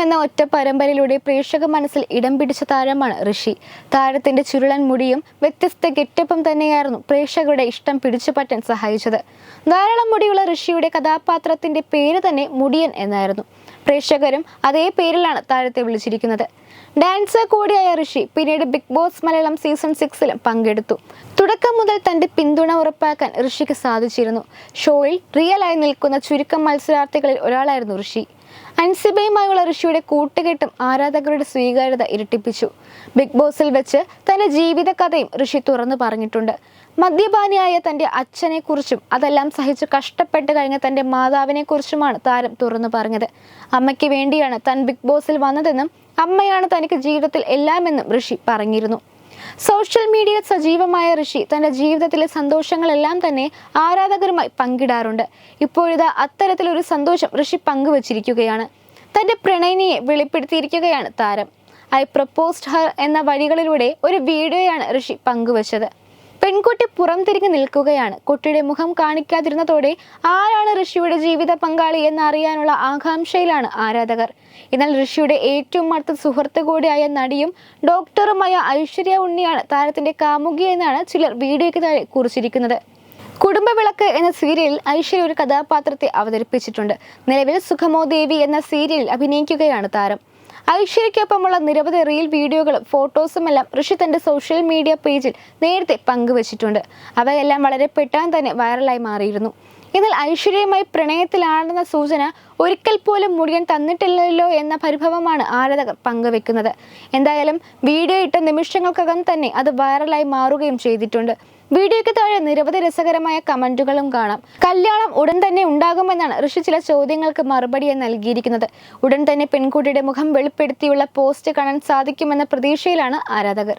എന്ന ഒറ്റ പരമ്പരയിലൂടെ പ്രേക്ഷക മനസ്സിൽ ഇടം പിടിച്ച താരമാണ് ഋഷി. താരത്തിന്റെ ചുരുളൻ മുടിയും വ്യത്യസ്ത ഗെറ്റപ്പും തന്നെയായിരുന്നു പ്രേക്ഷകരുടെ ഇഷ്ടം പിടിച്ചുപറ്റാൻ സഹായിച്ചത്. ധാരാളം മുടിയുള്ള ഋഷിയുടെ കഥാപാത്രത്തിന്റെ പേര് തന്നെ മുടിയൻ എന്നായിരുന്നു. പ്രേക്ഷകരും അതേ പേരിലാണ് താരത്തെ വിളിച്ചിരിക്കുന്നത്. ഡാൻസർ കൂടിയായ ഋഷി പിന്നീട് ബിഗ് ബോസ് മലയാളം സീസൺ 6 പങ്കെടുത്തു. തുടക്കം മുതൽ തന്റെ പിന്തുണ ഉറപ്പാക്കാൻ ഋഷിക്ക് സാധിച്ചിരുന്നു. ഷോയിൽ റിയലായി നിൽക്കുന്ന ചുരുക്കം മത്സരാർത്ഥികളിൽ ഒരാളായിരുന്നു ഋഷി. അൻസിബയുമായുള്ള ഋഷിയുടെ കൂട്ടുകെട്ടും ആരാധകരുടെ സ്വീകാര്യത ഇരട്ടിപ്പിച്ചു. ബിഗ് ബോസിൽ വെച്ച് തന്റെ ജീവിത കഥയും ഋഷി തുറന്നു പറഞ്ഞിട്ടുണ്ട്. മദ്യപാനിയായ തന്റെ അച്ഛനെ കുറിച്ചും അതെല്ലാം സഹിച്ച് കഷ്ടപ്പെട്ട് കഴിഞ്ഞ തന്റെ മാതാവിനെ കുറിച്ചുമാണ് താരം തുറന്നു പറഞ്ഞത്. അമ്മയ്ക്ക് വേണ്ടിയാണ് താൻ ബിഗ് ബോസിൽ വന്നതെന്നും അമ്മയാണ് തനിക്ക് ജീവിതത്തിൽ എല്ലാമെന്നും ഋഷി പറഞ്ഞിരുന്നു. സോഷ്യൽ മീഡിയയിൽ സജീവമായ ഋഷി തന്റെ ജീവിതത്തിലെ സന്തോഷങ്ങളെല്ലാം തന്നെ ആരാധകരുമായി പങ്കിടാറുണ്ട്. ഇപ്പോഴിതാ അത്തരത്തിലൊരു സന്തോഷം ഋഷി പങ്കുവച്ചിരിക്കുകയാണ്. തന്റെ പ്രണയിനിയെ വെളിപ്പെടുത്തിയിരിക്കുകയാണ് താരം. ഐ പ്രപ്പോസ്ഡ് ഹർ എന്ന വരികളിലൂടെ ഒരു വീഡിയോയാണ് ഋഷി പങ്കുവച്ചത്. പെൺകുട്ടി പുറംതിരിഞ്ഞു നിൽക്കുകയാണ്. കുട്ടിയുടെ മുഖം കാണിക്കാതിരുന്നതോടെ ആരാണ് ഋഷിയുടെ ജീവിത പങ്കാളി എന്നറിയാനുള്ള ആകാംക്ഷയിലാണ് ആരാധകർ. എന്നാൽ ഋഷിയുടെ ഏറ്റവും അടുത്ത സുഹൃത്ത് കൂടിയായ നടിയും ഡോക്ടറുമായ ഐശ്വര്യ ഉണ്ണിയാണ് താരത്തിന്റെ കാമുകി എന്നാണ് ചിലർ വീഡിയോയ്ക്ക് താഴെ കുറിച്ചിരിക്കുന്നത്. കുടുംബവിളക്ക് എന്ന സീരിയലിൽ ഐശ്വര്യ ഒരു കഥാപാത്രത്തെ അവതരിപ്പിച്ചിട്ടുണ്ട്. നിലവിൽ സുഖമോ ദേവി എന്ന സീരിയലിൽ അഭിനയിക്കുകയാണ് താരം. ഐശ്വര്യയ്ക്കൊപ്പമുള്ള നിരവധി റീൽ വീഡിയോകളും ഫോട്ടോസുമെല്ലാം ഋഷി തന്റെ സോഷ്യൽ മീഡിയ പേജിൽ നേരത്തെ പങ്കുവച്ചിട്ടുണ്ട്. അവയെല്ലാം വളരെ പെട്ടെന്ന് തന്നെ വൈറലായി മാറിയിരുന്നു. എന്നാൽ ഐശ്വര്യയുമായി പ്രണയത്തിലാണെന്ന സൂചന ഒരിക്കൽ പോലും മുടിയൻ തന്നിട്ടില്ലല്ലോ എന്ന പരിഭവമാണ് ആരാധകർ പങ്കുവെക്കുന്നത്. എന്തായാലും വീഡിയോ ഇട്ട നിമിഷങ്ങൾക്കകം തന്നെ അത് വൈറലായി മാറുകയും ചെയ്തിട്ടുണ്ട്. വീഡിയോയ്ക്ക് താഴെ നിരവധി രസകരമായ കമന്റുകളും കാണാം. കല്യാണം ഉടൻ തന്നെ ഉണ്ടാകുമെന്നാണ് ഋഷി ചില ചോദ്യങ്ങൾക്ക് മറുപടിയായി നൽകിയിരിക്കുന്നത്. ഉടൻ തന്നെ പെൺകുട്ടിയുടെ മുഖം വെളിപ്പെടുത്തിയുള്ള പോസ്റ്റ് കാണാൻ സാധിക്കുമെന്ന പ്രതീക്ഷയിലാണ് ആരാധകർ.